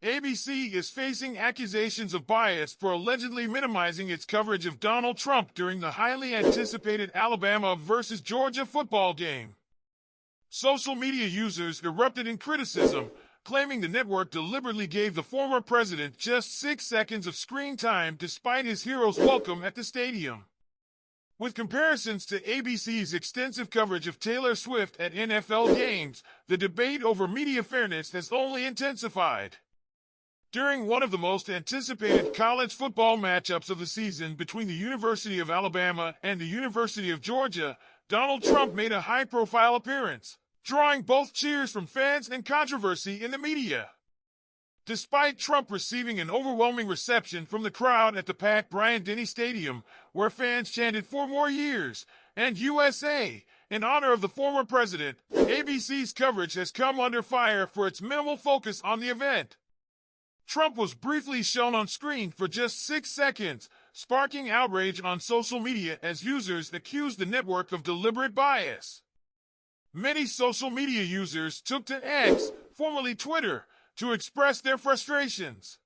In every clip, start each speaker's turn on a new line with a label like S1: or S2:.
S1: ABC is facing accusations of bias for allegedly minimizing its coverage of Donald Trump during the highly anticipated Alabama versus Georgia football game. Social media users erupted in criticism, claiming the network deliberately gave the former president just 6 seconds of screen time despite his hero's welcome at the stadium. With comparisons to ABC's extensive coverage of Taylor Swift at NFL games, the debate over media fairness has only intensified. During one of the most anticipated college football matchups of the season between the University of Alabama and the University of Georgia, Donald Trump made a high-profile appearance, drawing both cheers from fans and controversy in the media. Despite Trump receiving an overwhelming reception from the crowd at the packed Bryant-Denny Stadium, where fans chanted 4 more years and USA in honor of the former president, ABC's coverage has come under fire for its minimal focus on the event. Trump was briefly shown on screen for just 6 seconds, sparking outrage on social media as users accused the network of deliberate bias. Many social media users took to X, formerly Twitter, to express their frustrations.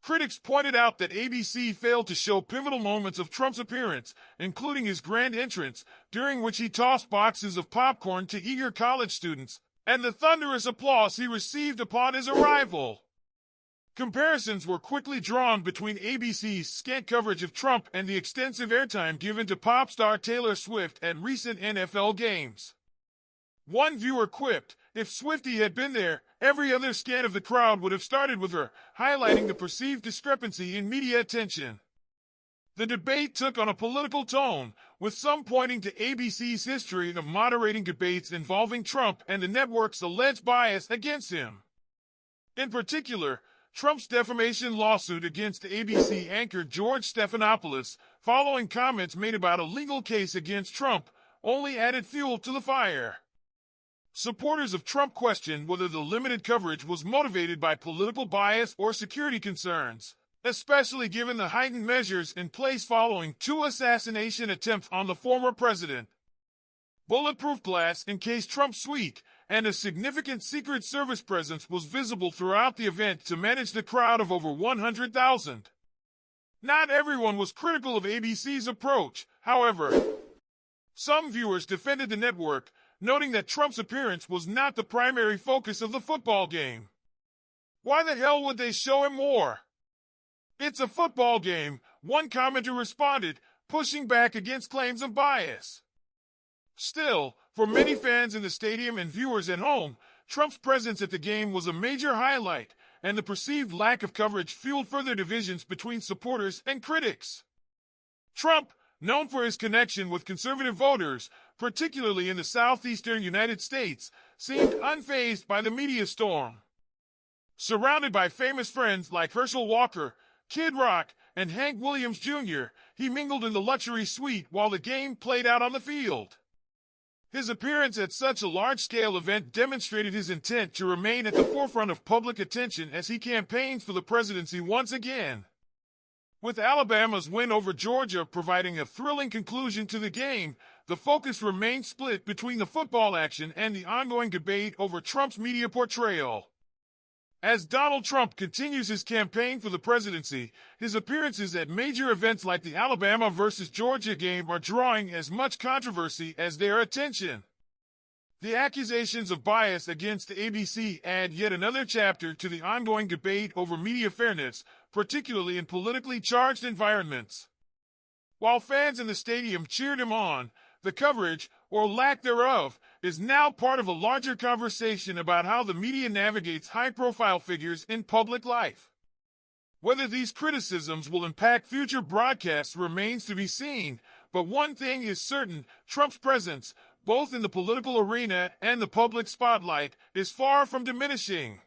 S1: Critics pointed out that ABC failed to show pivotal moments of Trump's appearance, including his grand entrance, during which he tossed boxes of popcorn to eager college students, and the thunderous applause he received upon his arrival. Comparisons were quickly drawn between ABC's scant coverage of Trump and the extensive airtime given to pop star Taylor Swift at recent NFL games. One viewer quipped, "If Swiftie had been there, every other scan of the crowd would have started with her," highlighting the perceived discrepancy in media attention. The debate took on a political tone, with some pointing to ABC's history of moderating debates involving Trump and the network's alleged bias against him. In particular, Trump's defamation lawsuit against ABC anchor George Stephanopoulos, following comments made about a legal case against Trump, only added fuel to the fire. Supporters of Trump questioned whether the limited coverage was motivated by political bias or security concerns, especially given the heightened measures in place following 2 assassination attempts on the former president. Bulletproof glass encased Trump's suite, and a significant Secret Service presence was visible throughout the event to manage the crowd of over 100,000. Not everyone was critical of ABC's approach, however. Some viewers defended the network, noting that Trump's appearance was not the primary focus of the football game. Why the hell would they show him more? It's a football game, one commenter responded, pushing back against claims of bias. Still, for many fans in the stadium and viewers at home, Trump's presence at the game was a major highlight, and the perceived lack of coverage fueled further divisions between supporters and critics. Trump, known for his connection with conservative voters, particularly in the southeastern United States, seemed unfazed by the media storm. Surrounded by famous friends like Herschel Walker, Kid Rock, and Hank Williams Jr., he mingled in the luxury suite while the game played out on the field. His appearance at such a large-scale event demonstrated his intent to remain at the forefront of public attention as he campaigns for the presidency once again. With Alabama's win over Georgia providing a thrilling conclusion to the game, the focus remained split between the football action and the ongoing debate over Trump's media portrayal. As Donald Trump continues his campaign for the presidency, his appearances at major events like the Alabama versus Georgia game are drawing as much controversy as their attention. The accusations of bias against ABC add yet another chapter to the ongoing debate over media fairness, particularly in politically charged environments. While fans in the stadium cheered him on, the coverage, or lack thereof, is now part of a larger conversation about how the media navigates high-profile figures in public life. Whether these criticisms will impact future broadcasts remains to be seen, but one thing is certain: Trump's presence, both in the political arena and the public spotlight, is far from diminishing.